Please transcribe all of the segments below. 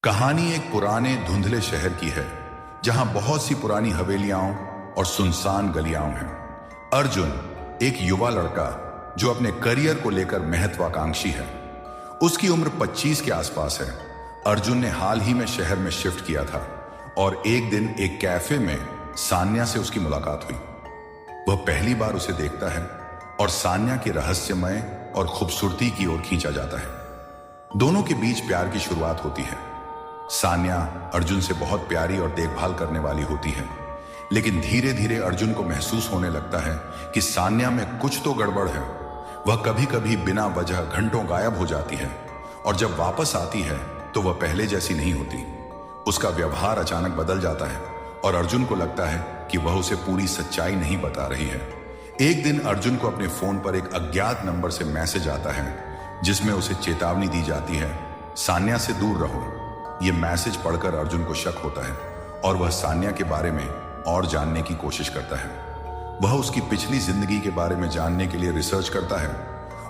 कहानी एक पुराने धुंधले शहर की है जहां बहुत सी पुरानी हवेलियां और सुनसान गलियां हैं। अर्जुन एक युवा लड़का जो अपने करियर को लेकर महत्वाकांक्षी है। उसकी उम्र 25 के आसपास है। अर्जुन ने हाल ही में शहर में शिफ्ट किया था और एक दिन एक कैफे में सान्या से उसकी मुलाकात हुई। वह पहली बार उसे देखता है और सान्या के रहस्यमय और खूबसूरती की ओर खींचा जाता है। दोनों के बीच प्यार की शुरुआत होती है। सान्या अर्जुन से बहुत प्यारी और देखभाल करने वाली होती है, लेकिन धीरे धीरे अर्जुन को महसूस होने लगता है कि सान्या में कुछ तो गड़बड़ है। वह कभी कभी बिना वजह घंटों गायब हो जाती है और जब वापस आती है तो वह पहले जैसी नहीं होती। उसका व्यवहार अचानक बदल जाता है और अर्जुन को लगता है कि वह उसे पूरी सच्चाई नहीं बता रही है। एक दिन अर्जुन को अपने फोन पर एक अज्ञात नंबर से मैसेज आता है जिसमें उसे चेतावनी दी जाती है, सान्या से दूर रहो। यह मैसेज पढ़कर अर्जुन को शक होता है और वह सान्या के बारे में और जानने की कोशिश करता है। वह उसकी पिछली जिंदगी के बारे में जानने के लिए रिसर्च करता है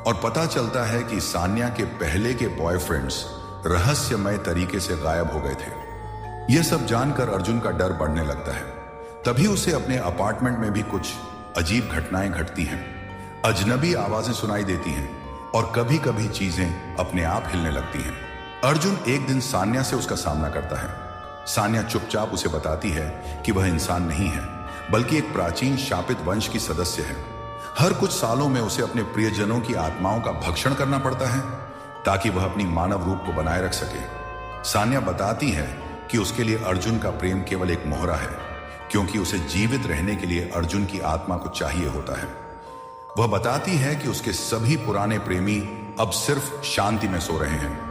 और पता चलता है कि सान्या के पहले के बॉयफ्रेंड्स रहस्यमय तरीके से गायब हो गए थे। यह सब जानकर अर्जुन का डर बढ़ने लगता है। तभी उसे अपने अपार्टमेंट में भी कुछ अजीब घटनाएं घटती हैं। अजनबी आवाजें सुनाई देती हैं और कभी कभी चीजें अपने आप हिलने लगती हैं। अर्जुन एक दिन सान्या से उसका सामना करता है। सान्या चुपचाप उसे बताती है कि वह इंसान नहीं है बल्कि एक प्राचीन शापित वंश की सदस्य है। हर कुछ सालों में उसे अपने प्रियजनों की आत्माओं का भक्षण करना पड़ता है ताकि वह अपनी मानव रूप को बनाए रख सके। सान्या बताती है कि उसके लिए अर्जुन का प्रेम केवल एक मोहरा है, क्योंकि उसे जीवित रहने के लिए अर्जुन की आत्मा को चाहिए होता है। वह बताती है कि उसके सभी पुराने प्रेमी अब सिर्फ शांति में सो रहे हैं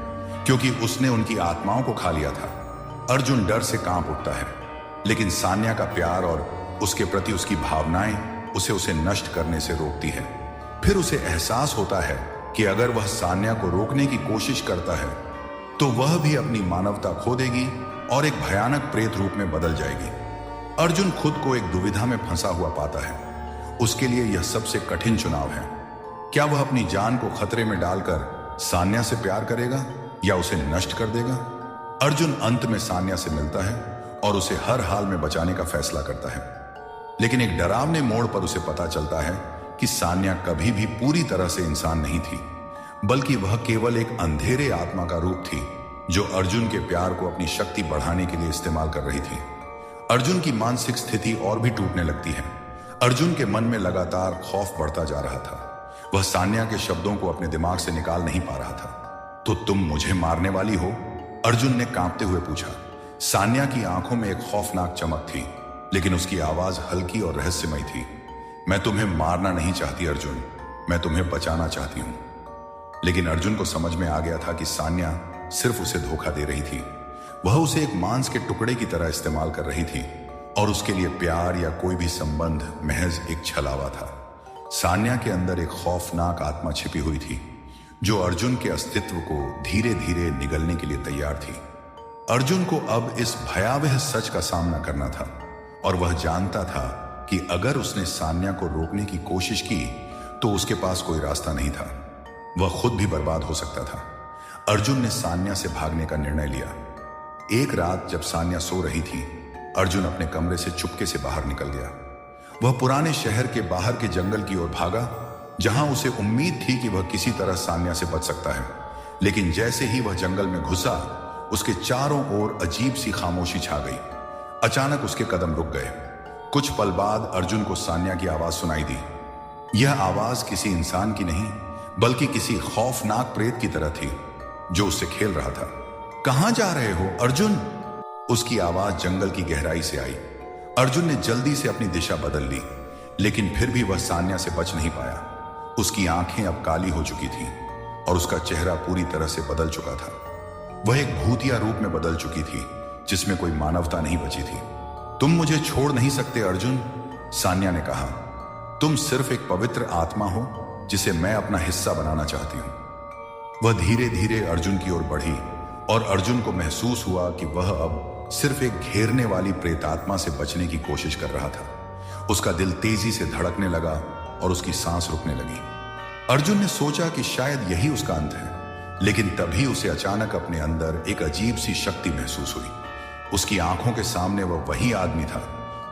क्योंकि उसने उनकी आत्माओं को खा लिया था। अर्जुन डर से कांप उठता है, लेकिन सान्या का प्यार और उसके प्रति उसकी भावनाएं उसे नष्ट करने से रोकती है। फिर उसे एहसास होता है कि अगर वह सान्या को रोकने की कोशिश करता है तो वह भी अपनी मानवता खो देगी और एक भयानक प्रेत रूप में बदल जाएगी। अर्जुन खुद को एक दुविधा में फंसा हुआ पाता है। उसके लिए यह सबसे कठिन चुनाव है। क्या वह अपनी जान को खतरे में डालकर सान्या से प्यार करेगा या उसे नष्ट कर देगा? अर्जुन अंत में सान्या से मिलता है और उसे हर हाल में बचाने का फैसला करता है, लेकिन एक डरावने मोड़ पर उसे पता चलता है कि सान्या कभी भी पूरी तरह से इंसान नहीं थी, बल्कि वह केवल एक अंधेरे आत्मा का रूप थी जो अर्जुन के प्यार को अपनी शक्ति बढ़ाने के लिए इस्तेमाल कर रही थी। अर्जुन की मानसिक स्थिति और भी टूटने लगती है। अर्जुन के मन में लगातार खौफ बढ़ता जा रहा था। वह सान्या के शब्दों को अपने दिमाग से निकाल नहीं पा रहा था। तो तुम मुझे मारने वाली हो? अर्जुन ने कांपते हुए पूछा। सान्या की आंखों में एक खौफनाक चमक थी, लेकिन उसकी आवाज हल्की और रहस्यमय थी। मैं तुम्हें मारना नहीं चाहती अर्जुन, मैं तुम्हें बचाना चाहती हूं। लेकिन अर्जुन को समझ में आ गया था कि सान्या सिर्फ उसे धोखा दे रही थी। वह उसे एक मांस के टुकड़े की तरह इस्तेमाल कर रही थी और उसके लिए प्यार या कोई भी संबंध महज एक छलावा था। सान्या के अंदर एक खौफनाक आत्मा छिपी हुई थी जो अर्जुन के अस्तित्व को धीरे धीरे निगलने के लिए तैयार थी। अर्जुन को अब इस भयावह सच का सामना करना था और वह जानता था कि अगर उसने सान्या को रोकने की कोशिश की तो उसके पास कोई रास्ता नहीं था। वह खुद भी बर्बाद हो सकता था। अर्जुन ने सान्या से भागने का निर्णय लिया। एक रात जब सान्या सो रही थी, अर्जुन अपने कमरे से चुपके से बाहर निकल गया। वह पुराने शहर के बाहर के जंगल की ओर भागा, जहां उसे उम्मीद थी कि वह किसी तरह सान्या से बच सकता है। लेकिन जैसे ही वह जंगल में घुसा, उसके चारों ओर अजीब सी खामोशी छा गई। अचानक उसके कदम रुक गए। कुछ पल बाद अर्जुन को सान्या की आवाज सुनाई दी। यह आवाज किसी इंसान की नहीं बल्कि किसी खौफनाक प्रेत की तरह थी जो उससे खेल रहा था। कहां जा रहे हो अर्जुन? उसकी आवाज जंगल की गहराई से आई। अर्जुन ने जल्दी से अपनी दिशा बदल ली, लेकिन फिर भी वह सान्या से बच नहीं पाया। उसकी आंखें अब काली हो चुकी थीं और उसका चेहरा पूरी तरह से बदल चुका था। वह एक भूतिया रूप में बदल चुकी थी जिसमें कोई मानवता नहीं बची थी। तुम मुझे छोड़ नहीं सकते अर्जुन, सान्या ने कहा। तुम सिर्फ एक पवित्र आत्मा हो जिसे मैं अपना हिस्सा बनाना चाहती हूं। वह धीरे धीरे अर्जुन की ओर बढ़ी और अर्जुन को महसूस हुआ कि वह अब सिर्फ एक घेरने वाली प्रेतात्मा से बचने की कोशिश कर रहा था। उसका दिल तेजी से धड़कने लगा और उसकी सांस रुकने लगी। अर्जुन ने सोचा कि शायद यही उसका अंत है, लेकिन तभी उसे अचानक अपने अंदर एक अजीब सी शक्ति महसूस हुई। उसकी आंखों के सामने वह वही आदमी था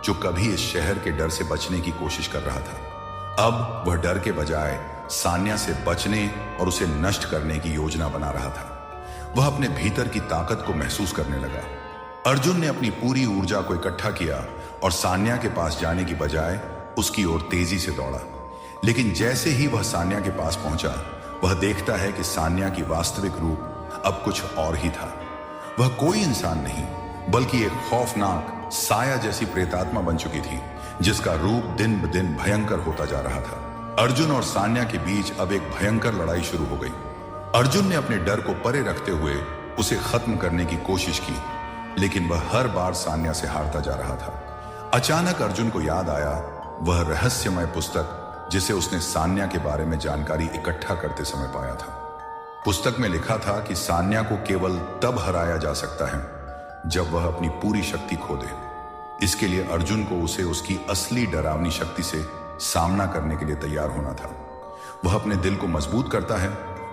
जो कभी इस शहर के डर से बचने की कोशिश कर रहा था। अब वह डर के बजाय सान्या से बचने और उसे नष्ट करने की योजना बना रहा था। वह अपने भीतर की ताकत को महसूस करने लगा। अर्जुन ने अपनी पूरी ऊर्जा को इकट्ठा किया और सान्या के पास जाने की बजाय उसकी ओर तेजी से दौड़ा। लेकिन जैसे ही वह सान्या के पास पहुंचा, वह देखता है कि सान्या की वास्तविक रूप अब कुछ और ही था। वह कोई इंसान नहीं, बल्कि एक खौफनाक साया जैसी प्रेतात्मा बन चुकी थी, जिसका रूप दिन ब दिन भयंकर होता जा रहा था। अर्जुन और सान्या के बीच अब एक भयंकर लड़ाई शुरू हो गई। अर्जुन ने अपने डर को परे रखते हुए उसे खत्म करने की कोशिश की, लेकिन वह हर बार सान्या से हारता जा रहा था। अचानक अर्जुन को याद आया वह रहस्यमय पुस्तक जिसे उसने सान्या के बारे में जानकारी इकट्ठा करते समय पाया था। पुस्तक में लिखा था कि सान्या को केवल तब हराया जा सकता है जब वह अपनी पूरी शक्ति खो दे। इसके लिए अर्जुन को उसे उसकी असली डरावनी शक्ति से सामना करने के लिए तैयार होना था। वह अपने दिल को मजबूत करता है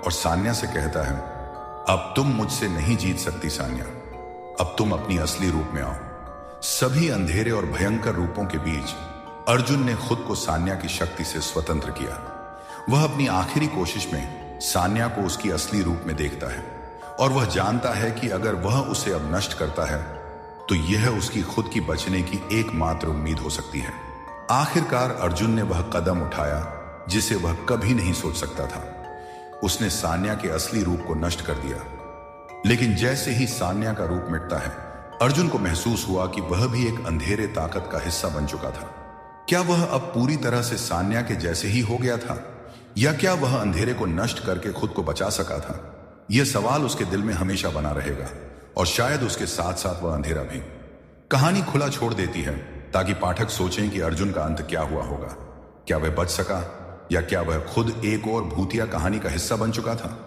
और सान्या से कहता है, अब तुम मुझसे नहीं जीत सकती सान्या, अब तुम अपनी असली रूप में आओ। सभी अंधेरे और भयंकर रूपों के बीच अर्जुन ने खुद को सान्या की शक्ति से स्वतंत्र किया। वह अपनी आखिरी कोशिश में सान्या को उसकी असली रूप में देखता है और वह जानता है कि अगर वह उसे अब नष्ट करता है तो यह उसकी खुद की बचने की एकमात्र उम्मीद हो सकती है। आखिरकार अर्जुन ने वह कदम उठाया जिसे वह कभी नहीं सोच सकता था। उसने सान्या के असली रूप को नष्ट कर दिया। लेकिन जैसे ही सान्या का रूप मिटता है, अर्जुन को महसूस हुआ कि वह भी एक अंधेरे ताकत का हिस्सा बन चुका था। क्या वह अब पूरी तरह से सान्या के जैसे ही हो गया था, या क्या वह अंधेरे को नष्ट करके खुद को बचा सका था? यह सवाल उसके दिल में हमेशा बना रहेगा और शायद उसके साथ साथ वह अंधेरा भी। कहानी खुला छोड़ देती है ताकि पाठक सोचें कि अर्जुन का अंत क्या हुआ होगा। क्या वह बच सका, या क्या वह खुद एक और भूतिया कहानी का हिस्सा बन चुका था?